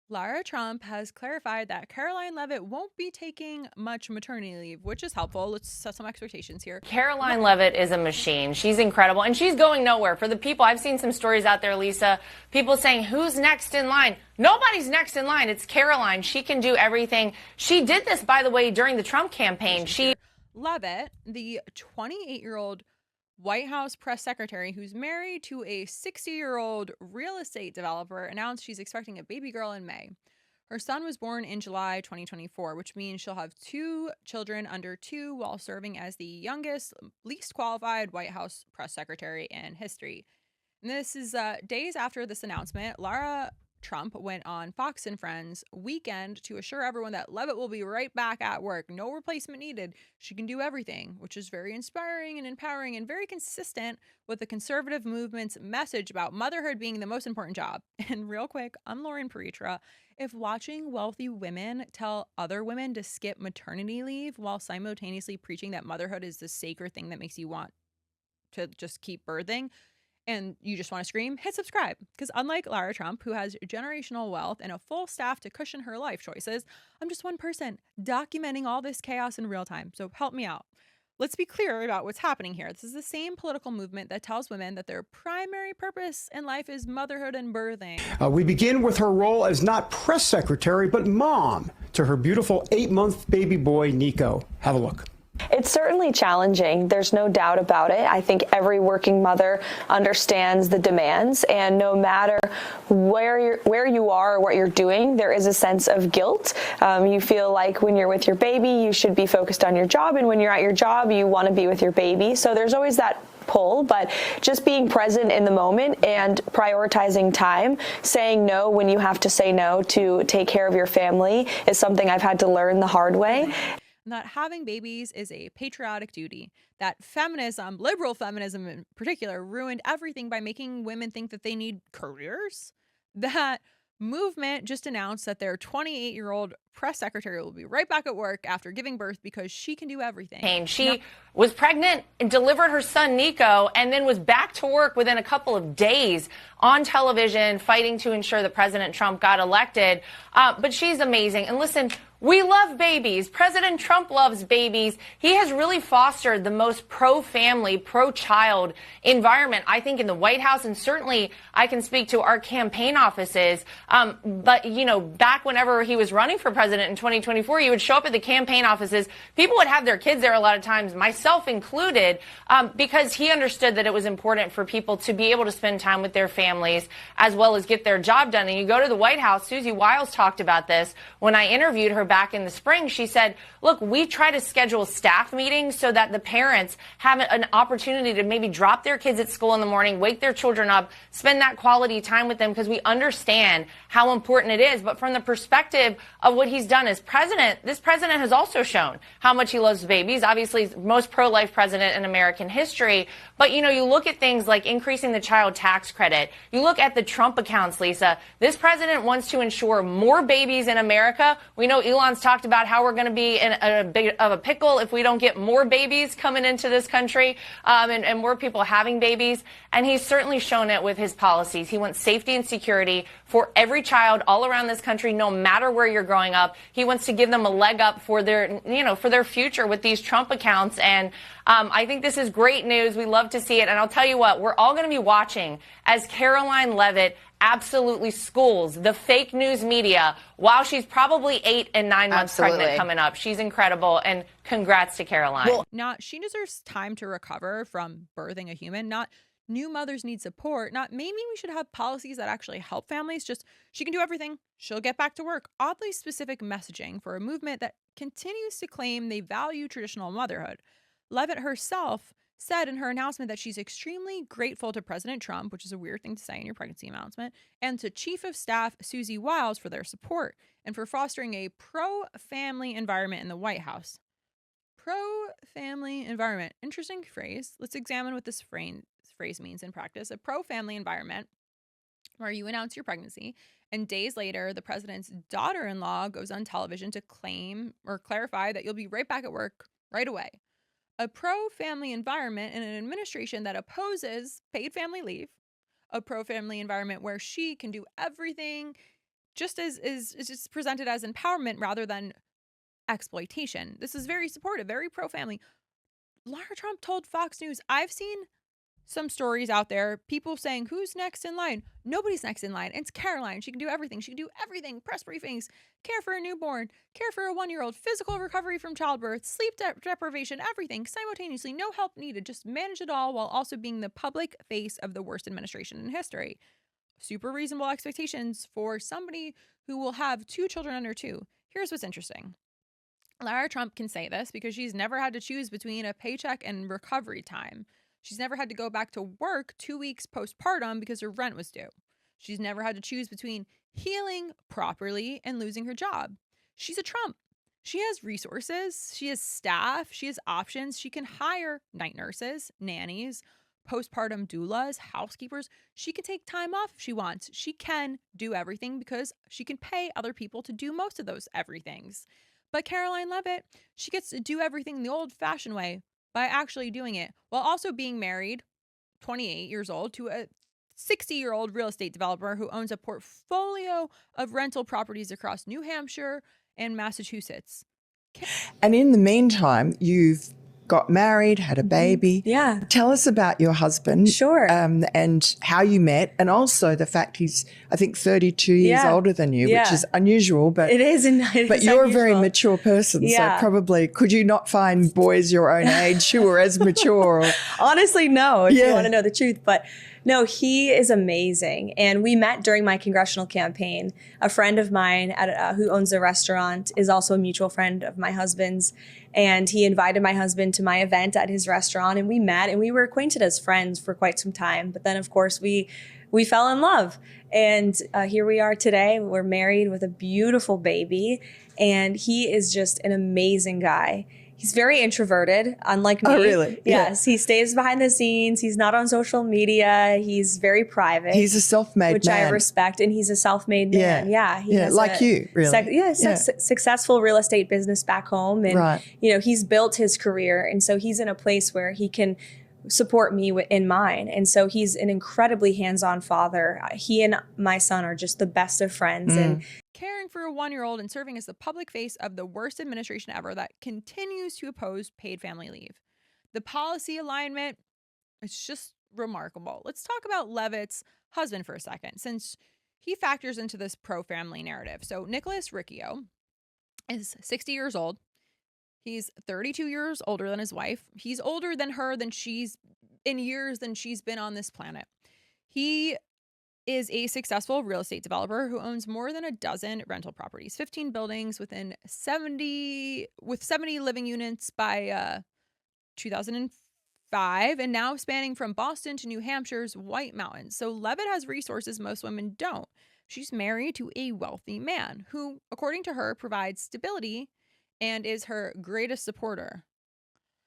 Lara Trump has clarified that Karoline Leavitt won't be taking much maternity leave, which is helpful. Let's set some expectations here. Karoline Leavitt is a machine. She's incredible, and she's going nowhere. For the people, I've seen some stories out there, Lisa, people saying, who's next in line? Nobody's next in line. It's Karoline. She can do everything. She did this, by the way, during the Trump campaign. Leavitt, the 28-year-old White House press secretary who's married to a 60-year-old real estate developer, announced she's expecting a baby girl in May. Her son was born in July 2024, which means she'll have 2 children under 2 while serving as the youngest, least qualified White House press secretary in history. And this is days after this announcement. Lara Trump went on Fox and Friends Weekend to assure everyone that Leavitt will be right back at work. No replacement needed. She can do everything, which is very inspiring and empowering and very consistent with the conservative movement's message about motherhood being the most important job. And real quick, I'm Lauren Paritra. If watching wealthy women tell other women to skip maternity leave while simultaneously preaching that motherhood is the sacred thing that makes you want to just keep birthing, and you just want to scream, hit subscribe. Because unlike Lara Trump, who has generational wealth and a full staff to cushion her life choices, I'm just one person documenting all this chaos in real time. So help me out. Let's be clear about what's happening here. This is the same political movement that tells women that their primary purpose in life is motherhood and birthing. We begin with her role as not press secretary, but mom to her beautiful 8-month baby boy, Nico. Have a look. It's certainly challenging. There's no doubt about it. I think every working mother understands the demands, and no matter where you are or what you're doing, there is a sense of guilt. You feel like when you're with your baby, you should be focused on your job, and when you're at your job, you want to be with your baby. So there's always that pull, but just being present in the moment and prioritizing time, saying no when you have to say no to take care of your family is something I've had to learn the hard way. That having babies is a patriotic duty, that feminism, liberal feminism in particular, ruined everything by making women think that they need careers. That movement just announced that their 28-year-old press secretary will be right back at work after giving birth because she can do everything. She was pregnant and delivered her son, Nico, and then was back to work within a couple of days on television fighting to ensure that President Trump got elected. But she's amazing. And listen, we love babies. President Trump loves babies. He has really fostered the most pro-family, pro-child environment, I think, in the White House. And certainly I can speak to our campaign offices. But, you know, back whenever he was running for president in 2024, you would show up at the campaign offices. People would have their kids there a lot of times, myself included, because he understood that it was important for people to be able to spend time with their families as well as get their job done. And you go to the White House, Susie Wiles talked about this when I interviewed her back in the spring. She said, look, we try to schedule staff meetings so that the parents have an opportunity to maybe drop their kids at school in the morning, wake their children up, spend that quality time with them, because we understand how important it is. But from the perspective of what he's done as president, this president has also shown how much he loves babies. Obviously, he's the most pro-life president in American history. But, you know, you look at things like increasing the child tax credit. You look at the Trump accounts, Lisa. This president wants to ensure more babies in America. We know Elon's talked about how we're going to be in a bit of a pickle if we don't get more babies coming into this country and more people having babies. And he's certainly shown it with his policies. He wants safety and security for every child all around this country, no matter where you're growing up. He wants to give them a leg up for their, you know, for their future with these Trump accounts. And I think this is great news. We love to see it. And I'll tell you what, we're all going to be watching as Karoline Leavitt absolutely schools the fake news media while she's probably 8 and 9 months pregnant coming up. She's incredible. And congrats to Karoline. Well, not she deserves time to recover from birthing a human, not new mothers need support, not maybe we should have policies that actually help families. Just she can do everything. She'll get back to work. Oddly specific messaging for a movement that continues to claim they value traditional motherhood. Leavitt herself said in her announcement that she's extremely grateful to President Trump, which is a weird thing to say in your pregnancy announcement, and to Chief of Staff Susie Wiles for their support and for fostering a pro-family environment in the White House. Pro-family environment. Interesting phrase. Let's examine what this phrase means in practice. A pro-family environment where you announce your pregnancy and days later the president's daughter-in-law goes on television to claim or clarify that you'll be right back at work right away. A pro-family environment in an administration that opposes paid family leave, a pro-family environment where she can do everything, just as is just presented as empowerment rather than exploitation. This is very supportive, very pro-family. Lara Trump told Fox News, I've seen some stories out there, people saying, who's next in line? Nobody's next in line. It's Karoline. She can do everything. She can do everything. Press briefings, care for a newborn, care for a 1-year-old, physical recovery from childbirth, sleep deprivation, everything simultaneously. No help needed. Just manage it all while also being the public face of the worst administration in history. Super reasonable expectations for somebody who will have 2 children under 2. Here's what's interesting. Lara Trump can say this because she's never had to choose between a paycheck and recovery time. She's never had to go back to work 2 weeks postpartum because her rent was due. She's never had to choose between healing properly and losing her job. She's a Trump. She has resources. She has staff. She has options. She can hire night nurses, nannies, postpartum doulas, housekeepers. She can take time off if she wants. She can do everything because she can pay other people to do most of those everythings. But Karoline Leavitt, she gets to do everything the old-fashioned way by actually doing it while also being married, 28 years old, to a 60-year-old real estate developer who owns a portfolio of rental properties across New Hampshire and Massachusetts. And in the meantime, you've got married, had a baby. Yeah. Tell us about your husband. Sure. And how you met, and also the fact he's, I think, 32 years older than you, which is unusual. But it is. But you're a very mature person, so probably could you not find boys your own age who were as mature? Honestly, no. If you want to know the truth, but. No, he is amazing. And we met during my congressional campaign. A friend of mine who owns a restaurant is also a mutual friend of my husband's. And he invited my husband to my event at his restaurant, and we met, and we were acquainted as friends for quite some time. But then, of course, we fell in love. And here we are today. We're married with a beautiful baby. And he is just an amazing guy. He's very introverted, unlike me. Oh, really? Yes. Yeah. He stays behind the scenes. He's not on social media. He's very private. He's a self-made which man. I respect. And he's a self-made man. Yeah. He has like you, really. Successful real estate business back home. And, he's built his career. And so he's in a place where he can support me in mine. And so he's an incredibly hands-on father. He and my son are just the best of friends. And caring for a 1-year-old and serving as the public face of the worst administration ever that continues to oppose paid family leave. The policy alignment is just remarkable. Let's talk about Leavitt's husband for a second, since he factors into this pro-family narrative. So Nicholas Riccio is 60 years old. He's 32 years older than his wife. He's older than her than she's been on this planet. He is a successful real estate developer who owns more than a dozen rental properties, 15 buildings with 70 living units by 2005, and now spanning from Boston to New Hampshire's White Mountains. So Leavitt has resources most women don't. She's married to a wealthy man who, according to her, provides stability and is her greatest supporter.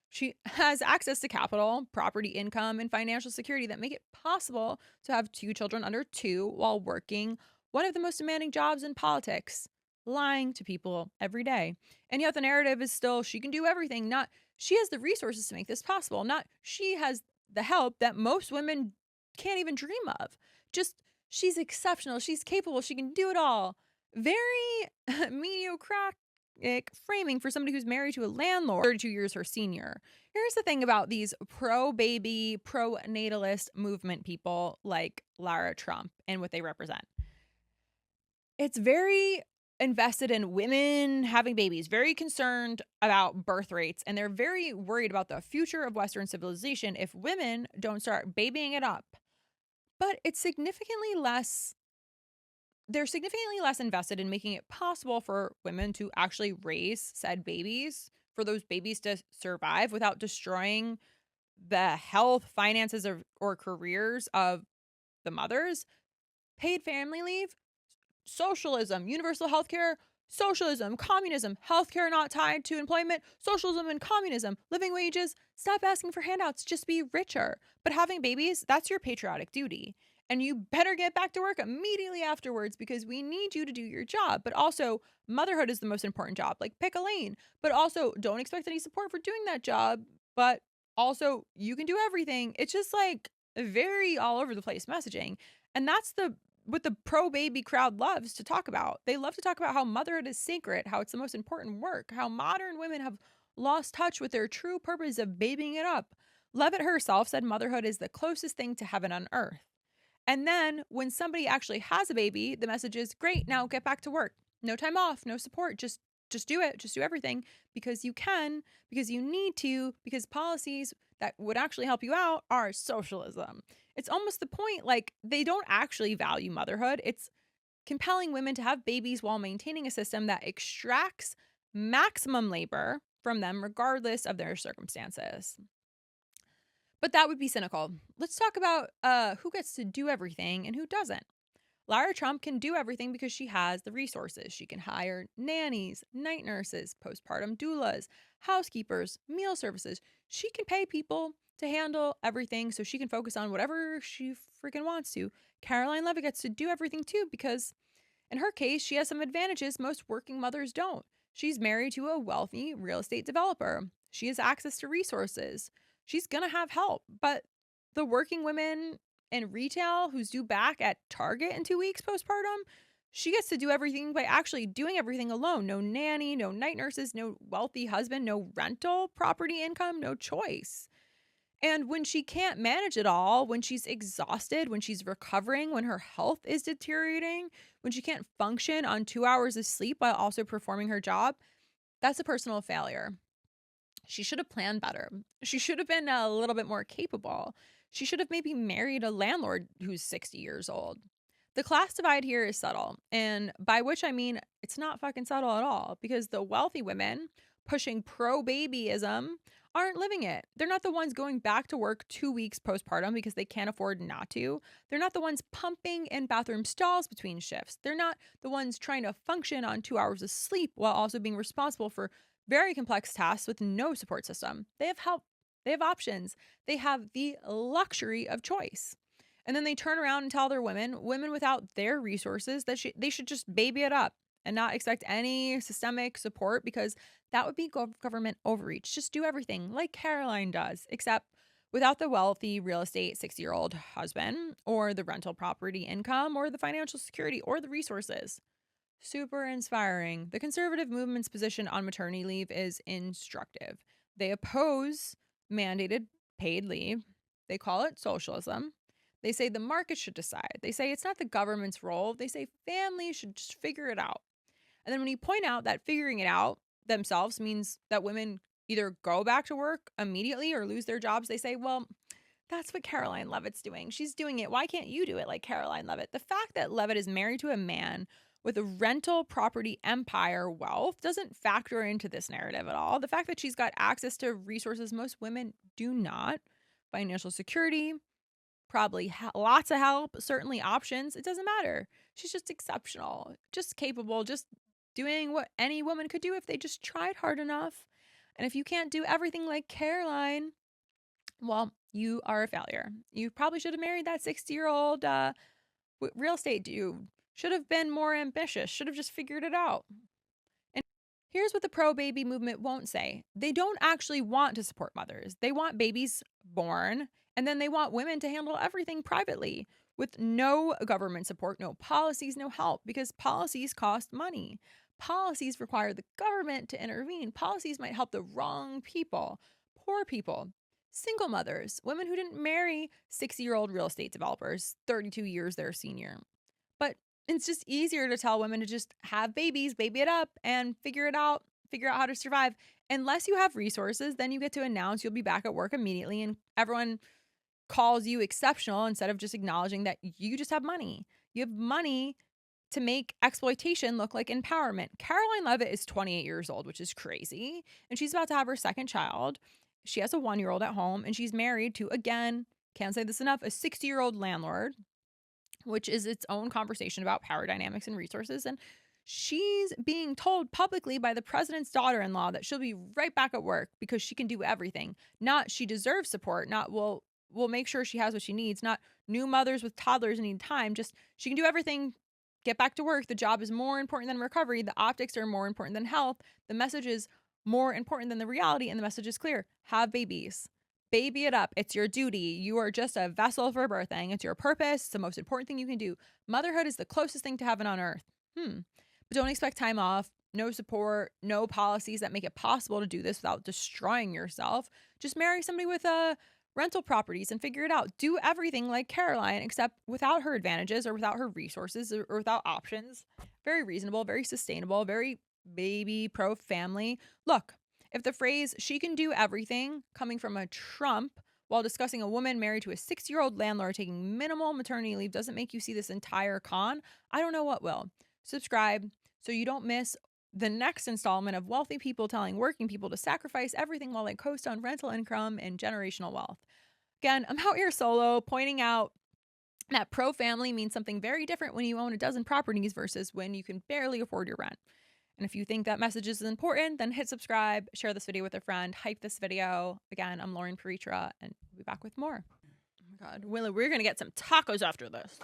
She has access to capital, property income, and financial security that make it possible to have 2 children under 2 while working one of the most demanding jobs in politics, lying to people every day. And yet the narrative is still she can do everything, not she has the resources to make this possible, not she has the help that most women can't even dream of. Just she's exceptional, she's capable, she can do it all. Very mediocre framing for somebody who's married to a landlord, 32 years her senior. Here's the thing about these pro-baby, pro-natalist movement people like Lara Trump and what they represent. It's very invested in women having babies, very concerned about birth rates, and they're very worried about the future of Western civilization if women don't start babying it up. But it's they're significantly less invested in making it possible for women to actually raise said babies, for those babies to survive without destroying the health, finances, or careers of the mothers. Paid family leave, socialism, universal healthcare, socialism, communism, healthcare not tied to employment, socialism and communism, living wages. Stop asking for handouts, just be richer. But having babies, that's your patriotic duty. And you better get back to work immediately afterwards because we need you to do your job. But also, motherhood is the most important job. Like, pick a lane. But also, don't expect any support for doing that job. But also, you can do everything. It's just like very all over the place messaging. And that's the what the pro-baby crowd loves to talk about. They love to talk about how motherhood is sacred, how it's the most important work, how modern women have lost touch with their true purpose of babying it up. Leavitt herself said motherhood is the closest thing to heaven on earth. And then when somebody actually has a baby, the message is, great, now get back to work. No time off, no support, just do it. Just do everything because you can, because you need to, because policies that would actually help you out are socialism. It's almost the point, like, they don't actually value motherhood. It's compelling women to have babies while maintaining a system that extracts maximum labor from them regardless of their circumstances. But that would be cynical. Let's talk about who gets to do everything and who doesn't. Lara Trump can do everything because she has the resources. She can hire nannies, night nurses, postpartum doulas, housekeepers, meal services. She can pay people to handle everything so she can focus on whatever she freaking wants to. Karoline Leavitt gets to do everything too because in her case, she has some advantages most working mothers don't. She's married to a wealthy real estate developer. She has access to resources. She's going to have help. But the working women in retail who's due back at Target in 2 weeks postpartum, she gets to do everything by actually doing everything alone. No nanny, no night nurses, no wealthy husband, no rental property income, no choice. And when she can't manage it all, when she's exhausted, when she's recovering, when her health is deteriorating, when she can't function on 2 hours of sleep while also performing her job, that's a personal failure. She should have planned better. She should have been a little bit more capable. She should have maybe married a landlord who's 60 years old. The class divide here is subtle, and by which I mean it's not fucking subtle at all, because the wealthy women pushing pro-babyism aren't living it. They're not the ones going back to work 2 weeks postpartum because they can't afford not to. They're not the ones pumping in bathroom stalls between shifts. They're not the ones trying to function on 2 hours of sleep while also being responsible for very complex tasks with no support system. They have help. They have options. They have the luxury of choice. And then they turn around and tell their women without their resources, that they should just baby it up and not expect any systemic support because that would be government overreach. Just do everything like Karoline does, except without the wealthy real estate 60-year-old husband or the rental property income or the financial security or the resources. Super inspiring. The conservative movement's position on maternity leave is instructive. They oppose mandated paid leave. They call it socialism. They say the market should decide. They say it's not the government's role. They say families should just figure it out. And then when you point out that figuring it out themselves means that women either go back to work immediately or lose their jobs, they say, well, that's what Karoline Leavitt's doing. She's doing it. Why can't you do it like Karoline Leavitt? The fact that Leavitt is married to a man with a rental property empire wealth doesn't factor into this narrative at all. The fact that she's got access to resources most women do not, financial security, probably lots of help, certainly options, it doesn't matter. She's just exceptional, just capable, just doing what any woman could do if they just tried hard enough. And if you can't do everything like Karoline, well, you are a failure. You probably should have married that 60-year-old real estate dude. Should have been more ambitious, should have just figured it out. And here's what the pro-baby movement won't say. They don't actually want to support mothers. They want babies born, and then they want women to handle everything privately with no government support, no policies, no help, because policies cost money. Policies require the government to intervene. Policies might help the wrong people, poor people, single mothers, women who didn't marry 60-year-old real estate developers, 32 years their senior. But it's just easier to tell women to just have babies, baby it up, and figure out how to survive. Unless you have resources, then you get to announce you'll be back at work immediately, and everyone calls you exceptional instead of just acknowledging that you just have money. You have money to make exploitation look like empowerment. Karoline Leavitt is 28 years old, which is crazy, and she's about to have her second child. She has a 1-year-old at home, and she's married to, again, can't say this enough, a 60-year-old landlord, which is its own conversation about power dynamics and resources. And she's being told publicly by the president's daughter-in-law that she'll be right back at work because she can do everything. Not she deserves support, not we'll make sure she has what she needs, not new mothers with toddlers need time, just she can do everything, get back to work. The job is more important than recovery. The optics are more important than health. The message is more important than the reality, and the message is clear. Have babies. Baby it up. It's your duty. You are just a vessel for birthing. It's your purpose. It's the most important thing you can do. Motherhood is the closest thing to heaven on earth. But don't expect time off, no support, no policies that make it possible to do this without destroying yourself. Just marry somebody with rental properties and figure it out. Do everything like Karoline, except without her advantages or without her resources or without options. Very reasonable, very sustainable, very baby pro family. Look, if the phrase "she can do everything" coming from a Trump while discussing a woman married to a 6-year-old landlord taking minimal maternity leave doesn't make you see this entire con, I don't know what will. Subscribe so you don't miss the next installment of wealthy people telling working people to sacrifice everything while they coast on rental income and generational wealth. Again, I'm out here solo pointing out that pro-family means something very different when you own a dozen properties versus when you can barely afford your rent. And if you think that message is important, then hit subscribe, share this video with a friend, hype this video. Again, I'm Lauren Paritra, and we'll be back with more. Oh my God, Willow, we're going to get some tacos after this.